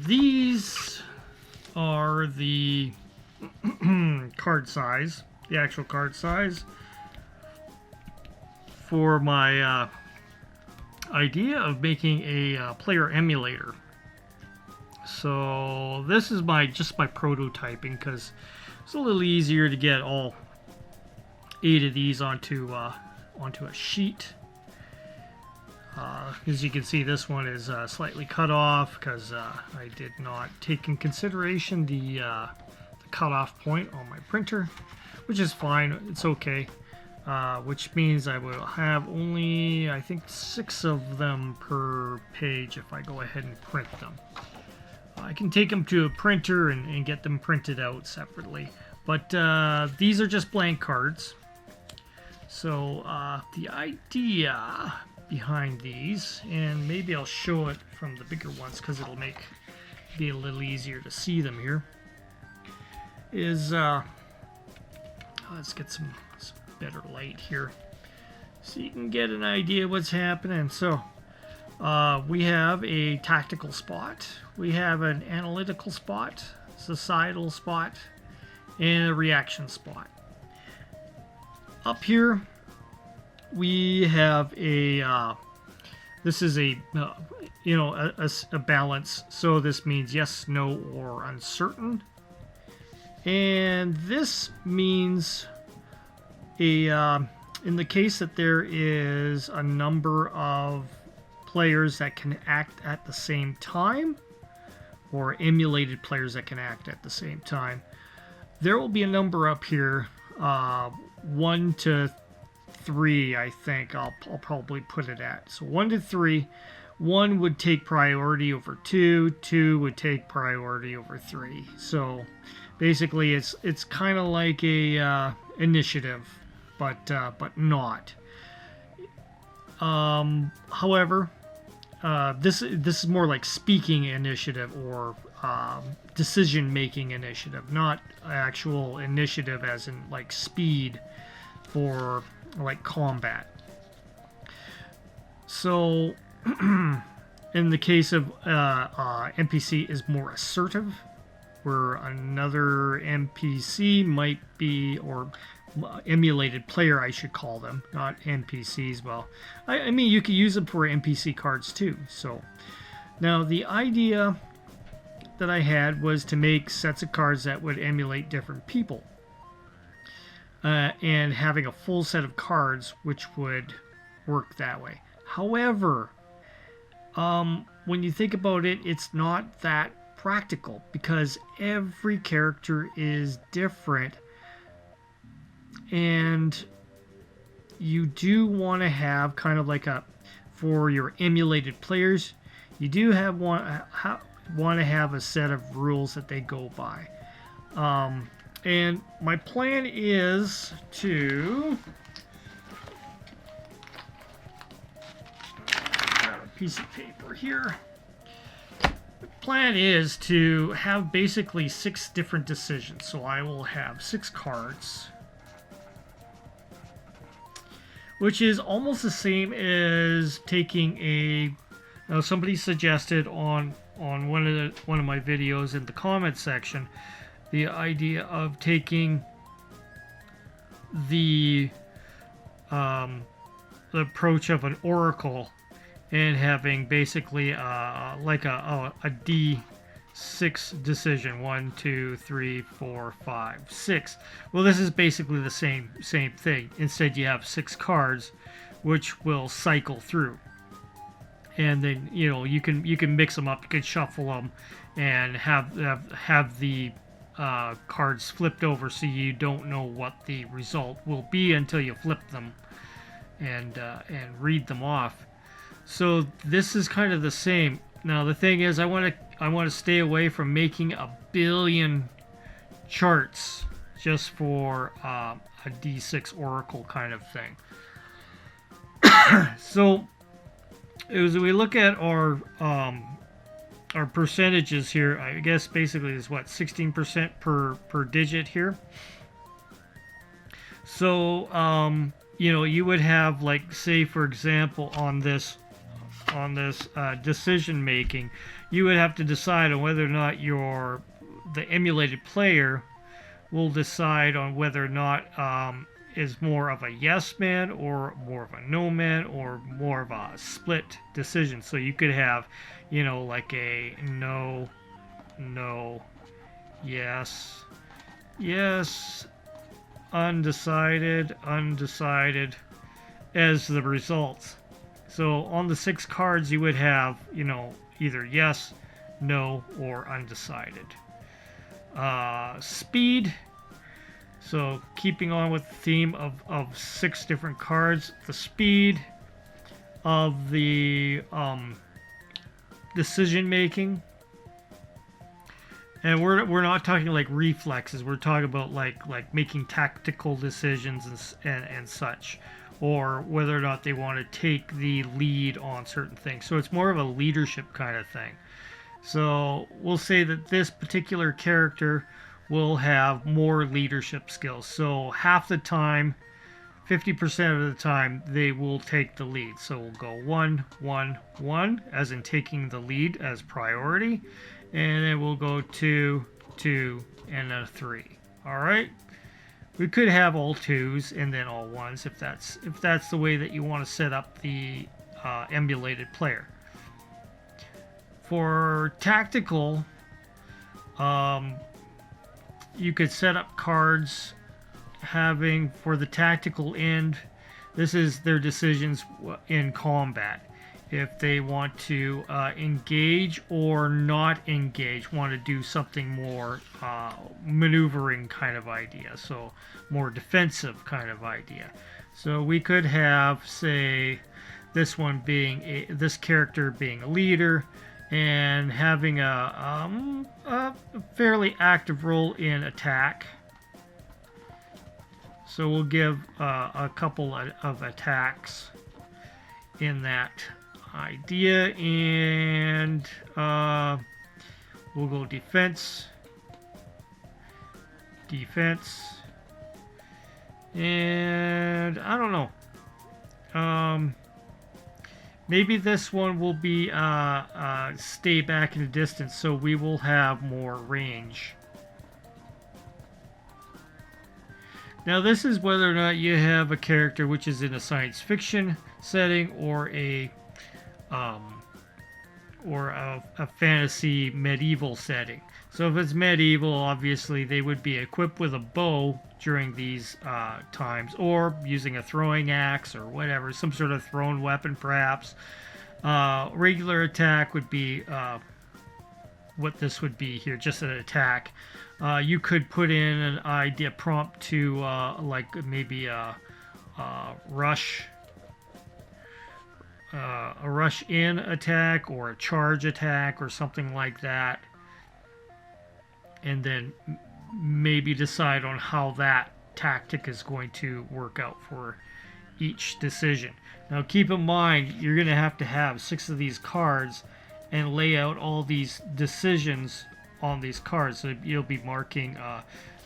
These are the card size, the actual card size for my idea of making a player emulator. So this is just my prototyping, because it's a little easier to get all 8 of these onto a sheet. As you can see, this one is slightly cut off because I did not take in consideration the cutoff point on my printer, which is fine. It's okay. Which means I will have only, I think, 6 of them per page if I go ahead and print them. I can take them to a printer and get them printed out separately. But these are just blank cards. So the idea behind these, and maybe I'll show it from the bigger ones because it'll be a little easier to see them here, is let's get some better light here so you can get an idea what's happening. So we have a tactical spot, we have an analytical spot, societal spot, and a reaction spot. Up here we have this is a balance, so this means yes, no, or uncertain. And this means in the case that there is a number of players that can act at the same time, or emulated players that can act at the same time, there will be a number up here, 1 to 3, I think I'll probably put it at. So 1 to 3, 1 would take priority over 2, 2 would take priority over 3. So basically it's kind of like a initiative, but not. However, this is more like speaking initiative, or decision-making initiative, not actual initiative as in like speed for like combat. So in the case of NPC is more assertive, where another NPC might be, or emulated player I should call them, not NPCs. Well, I mean, you could use them for NPC cards too. So now the idea that I had was to make sets of cards that would emulate different people, and having a full set of cards which would work that way. However, when you think about it, it's not that practical, because every character is different, and you do want to have kind of like for your emulated players, you do want to have a set of rules that they go by. And my plan is to grab a piece of paper here. The plan is to have basically 6 different decisions. So I will have 6 cards, which is almost the same as taking a. Now somebody suggested on one of my videos in the comments section the idea of taking the approach of an oracle and having basically like a D6 decision, 1, 2, 3, 4, 5, 6. Well, this is basically the same thing. Instead, you have 6 cards which will cycle through, and then you can mix them up, you can shuffle them, and have the cards flipped over, so you don't know what the result will be until you flip them and read them off. So this is kind of the same. Now the thing is, I want to stay away from making a billion charts just for a D6 Oracle kind of thing. So as we look at our percentages here, I guess basically is what, 16% per digit here. So you know, you would have, like, say for example on this decision making, you would have to decide on whether or not the emulated player will decide on whether or not is more of a yes man or more of a no man or more of a split decision. So you could have, you know, like a no, yes, undecided as the results. So on the 6 cards you would have, you know, either yes, no, or undecided. Speed. So keeping on with the theme of 6 different cards, the speed of the decision making. And we're not talking like reflexes. We're talking about like making tactical decisions and such, or whether or not they want to take the lead on certain things. So it's more of a leadership kind of thing. So we'll say that this particular character will have more leadership skills. So half the time, 50% of the time, they will take the lead. So we'll go 1, 1, 1, as in taking the lead as priority. And then we'll go 2, 2, and a 3. All right. We could have all 2s and then all 1s if that's the way that you want to set up the emulated player. For tactical, you could set up cards having, for the tactical end, this is their decisions in combat. If they want to engage or not engage, want to do something more maneuvering kind of idea, so more defensive kind of idea. So we could have, say, this character being a leader and having a fairly active role in attack. So we'll give a couple of attacks in that idea, and we'll go defense, and I don't know. Maybe this one will be stay back in the distance, so we will have more range. Now this is whether or not you have a character which is in a science fiction setting or a fantasy medieval setting. So if it's medieval, obviously they would be equipped with a bow during these times, or using a throwing axe or whatever, some sort of thrown weapon perhaps. Regular attack would be what this would be here, just an attack. You could put in an idea prompt to like maybe a rush in attack or a charge attack or something like that, and then maybe decide on how that tactic is going to work out for each decision. Now keep in mind, you're going to have 6 of these cards and lay out all these decisions on these cards. So you'll be marking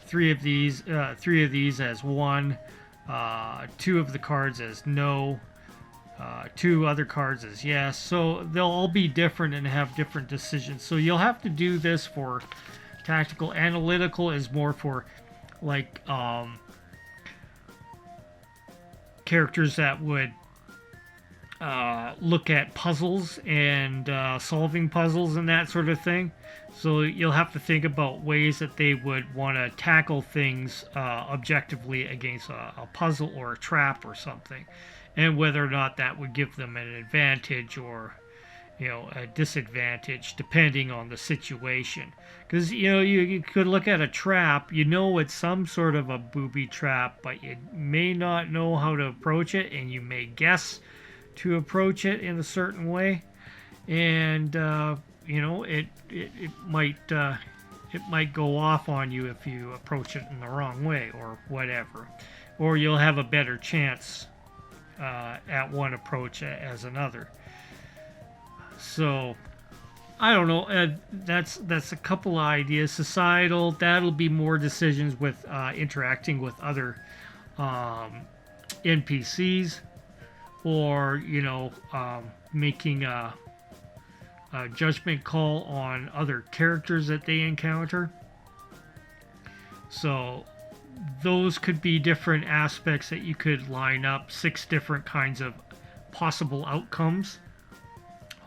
3 of these as 1, 2 of the cards as no, 2 other cards as yes. So they'll all be different and have different decisions. So you'll have to do this for tactical. Analytical is more for like characters that would look at puzzles and solving puzzles and that sort of thing. So you'll have to think about ways that they would want to tackle things objectively against a puzzle or a trap or something, and whether or not that would give them an advantage or, you know, a disadvantage depending on the situation. Because, you know, you could look at a trap, you know it's some sort of a booby trap, but you may not know how to approach it, and you may guess to approach it in a certain way, and you know, it might it might go off on you if you approach it in the wrong way or whatever, or you'll have a better chance at one approach as another. So I don't know. That's a couple of ideas. Societal, that'll be more decisions with interacting with other NPCs, or making a judgment call on other characters that they encounter. So those could be different aspects that you could line up, 6 different kinds of possible outcomes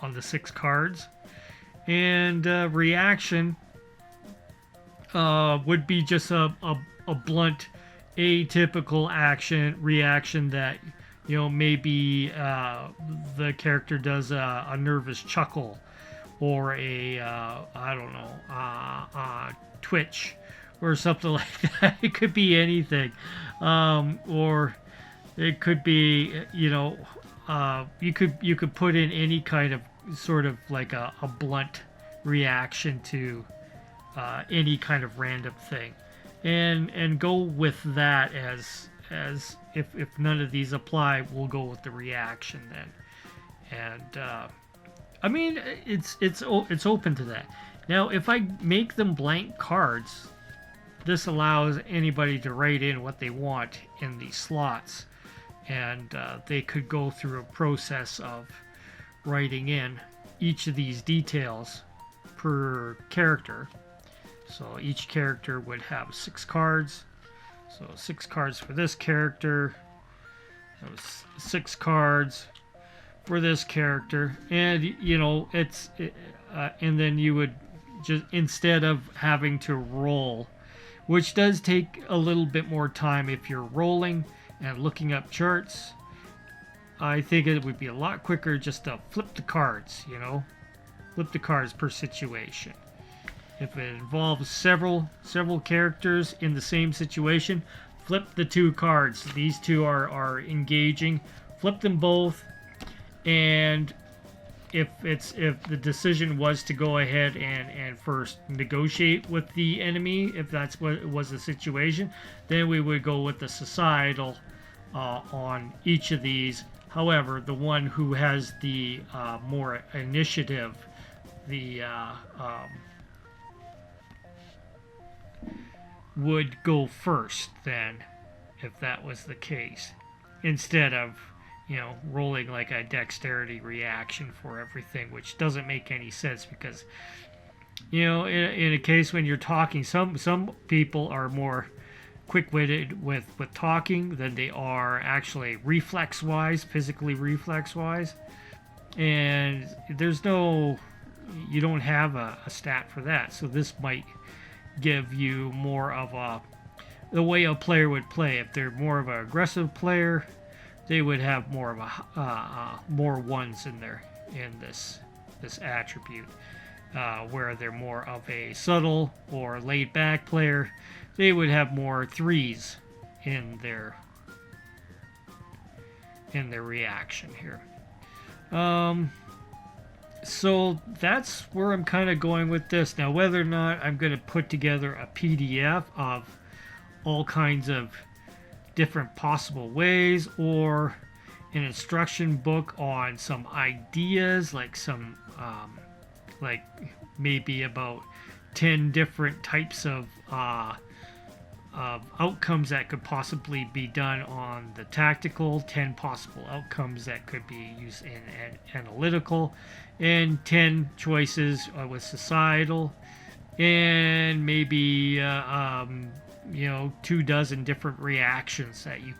on the 6 cards. And reaction would be just a blunt, atypical reaction that, maybe the character does a nervous chuckle, or a twitch, or something like that. It could be anything, or it could be, you could put in any kind of sort of like a blunt reaction to any kind of random thing, and go with that as if none of these apply, we'll go with the reaction then. And I mean, it's open to that. Now, if I make them blank cards, this allows anybody to write in what they want in these slots, and they could go through a process of writing in each of these details per character. So each character would have 6 cards. So 6 cards for this character, 6 cards for this character, and and then you would just, instead of having to roll, which does take a little bit more time if you're rolling and looking up charts, I think it would be a lot quicker just to flip the cards, flip the cards per situation. If it involves several characters in the same situation, flip the 2 cards. These 2 are engaging. Flip them both, and if the decision was to go ahead and first negotiate with the enemy, if that's what was the situation, then we would go with the societal on each of these. However, the one who has the more initiative, would go first then, if that was the case, instead of rolling like a dexterity reaction for everything, which doesn't make any sense, because in a case when you're talking, some people are more quick-witted with talking than they are actually physically reflex-wise, and you don't have a stat for that. So this might give you more of the way a player would play. If they're more of an aggressive player, they would have more of more ones in this attribute. Where they're more of a subtle or laid back player, they would have more 3s in their reaction here. So that's where I'm kind of going with this. Now, whether or not I'm going to put together a PDF of all kinds of different possible ways, or an instruction book on some ideas, like some like maybe about 10 different types of outcomes that could possibly be done on the tactical, 10 possible outcomes that could be used in analytical, and 10 choices with societal, and maybe 24 different reactions that you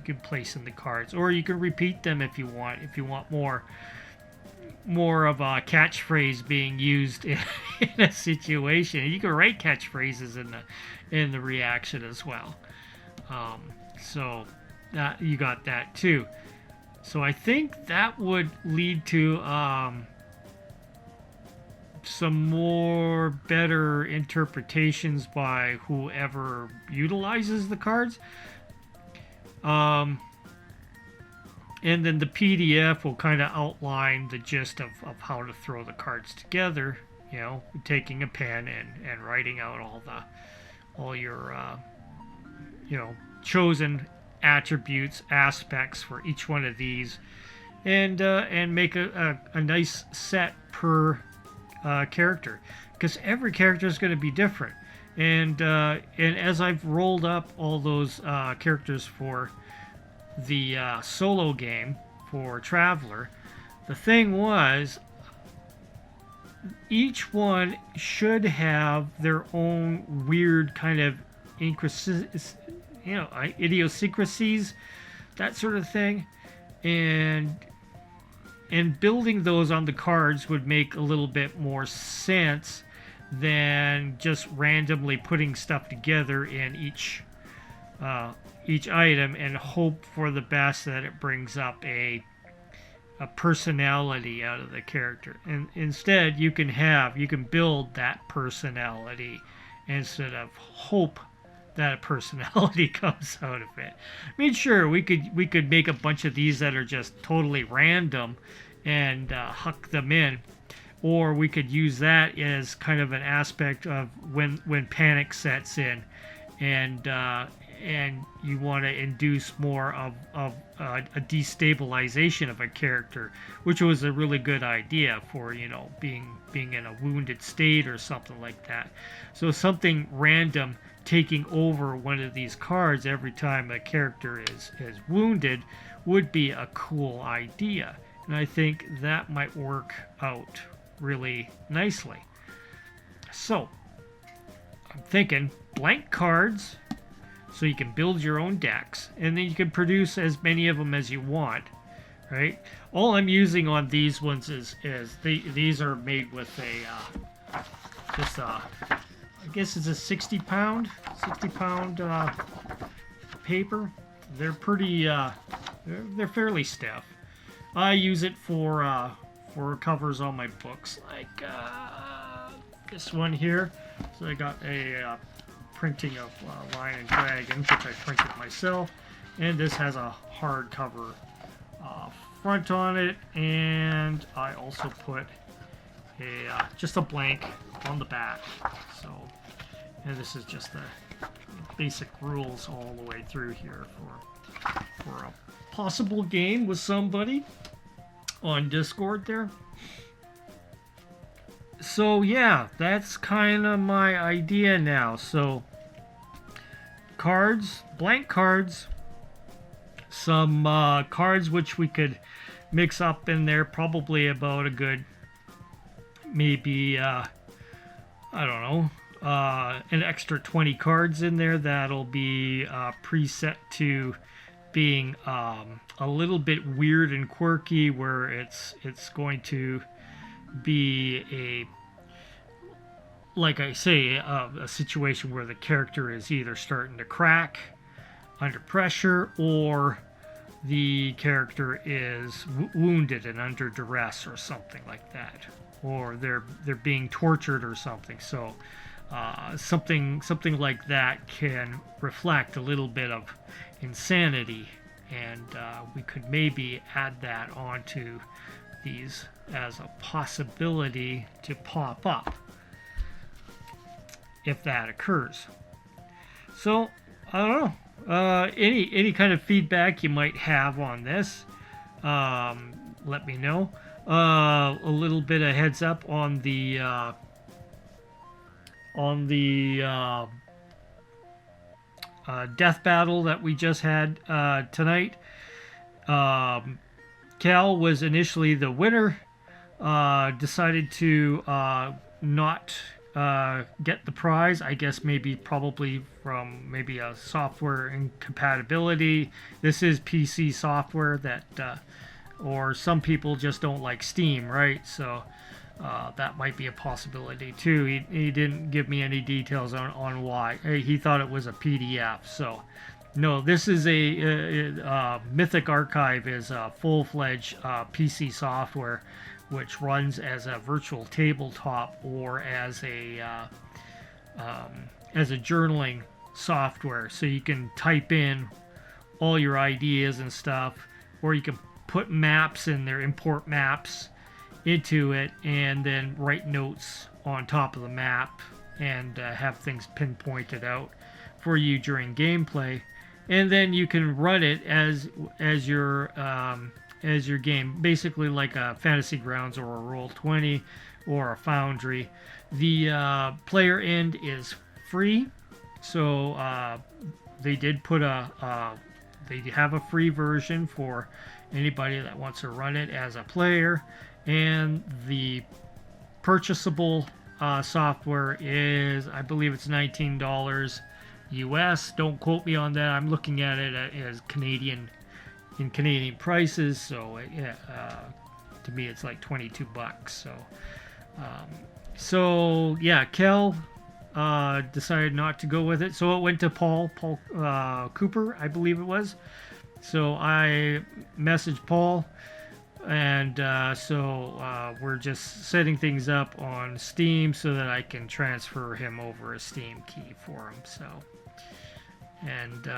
could place in the cards, or you can repeat them if you want more of a catchphrase being used in a situation. You can write catchphrases in the reaction as well. So you got that too. So I think that would lead to some more better interpretations by whoever utilizes the cards. And then the PDF will kind of outline the gist of how to throw the cards together you know, taking a pen and writing out all your you know, chosen attributes, aspects for each one of these, and make a nice set per character, because every character is going to be different. And as I've rolled up all those characters for the solo game for Traveler, the thing was, each one should have their own weird kind of idiosyncrasies, that sort of thing, and building those on the cards would make a little bit more sense than just randomly putting stuff together in each item and hope for the best that it brings up a personality out of the character. And instead, you can build that personality instead of hope that a personality comes out of it. I mean, sure, we could make a bunch of these that are just totally random and huck them in, or we could use that as kind of an aspect of when panic sets in, and you want to induce more of a destabilization of a character, which was a really good idea for, you know, being in a wounded state or something like that. So something random taking over one of these cards every time a character is wounded would be a cool idea, and I think that might work out really nicely. So I'm thinking blank cards, so you can build your own decks, and then you can produce as many of them as you want, right? All I'm using on these ones is these are made with I guess it's a 60 pound paper. They're pretty they're fairly stiff. I use it for covers on my books, like this one here. So I got a printing of Lion and Dragon, which I printed myself, and this has a hardcover front on it, and I also put just a blank on the back. So, and this is just the basic rules all the way through here for a possible game with somebody on Discord there. So yeah, that's kind of my idea now. So cards, blank cards, some cards which we could mix up in there, probably about a good, maybe I don't know, an extra 20 cards in there that'll be preset to being a little bit weird and quirky, where it's going to be like I say, a situation where the character is either starting to crack under pressure, or the character is wounded and under duress or something like that, or they're being tortured or something. So something like that can reflect a little bit of insanity, and we could maybe add that onto these as a possibility to pop up if that occurs. So I don't know, any kind of feedback you might have on this, let me know. A little bit of heads up on the death battle that we just had tonight. Cal was initially the winner, decided to not get the prize. I guess probably from maybe a software incompatibility. This is PC software that, or some people just don't like Steam, right? So that might be a possibility too. He didn't give me any details on why. He thought it was a PDF. So no, this is a Mythic Archive is a full-fledged PC software, which runs as a virtual tabletop or as a journaling software. So you can type in all your ideas and stuff, or you can put maps in there, import maps into it, and then write notes on top of the map and have things pinpointed out for you during gameplay, and then you can run it as your game, basically like a Fantasy Grounds or a Roll20 or a Foundry. The player end is free, so they did put they have a free version for anybody that wants to run it as a player, and the purchasable software is, I believe it's $19 US. Don't quote me on that. I'm looking at it as Canadian prices, so to me it's like 22 bucks. So yeah, Kel decided not to go with it, so it went to Paul Cooper, I believe it was. So I messaged Paul, and so we're just setting things up on Steam so that I can transfer him over a Steam key for him. So, and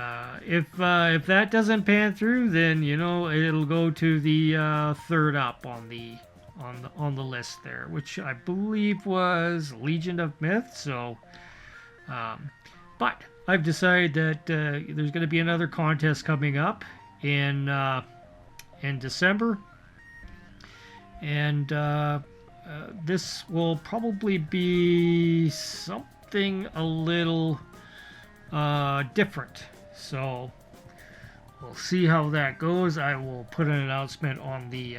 if that doesn't pan through, then it'll go to the third up on the list there, which I believe was Legion of Myth. So, but I've decided that there's going to be another contest coming up in December, and this will probably be something a little different. So we'll see how that goes. I will put an announcement on the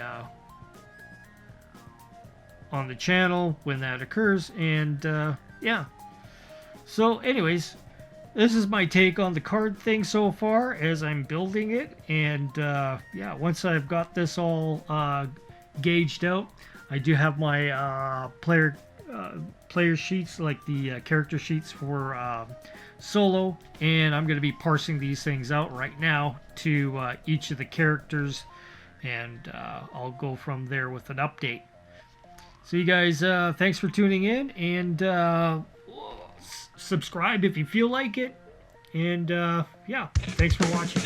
channel when that occurs, and yeah. So anyways, this is my take on the card thing so far as I'm building it, and yeah, once I've got this all gauged out, I do have my player sheets, like the character sheets for solo, and I'm going to be parsing these things out right now to each of the characters, and I'll go from there with an update. So you guys, thanks for tuning in, and subscribe if you feel like it, and yeah, thanks for watching.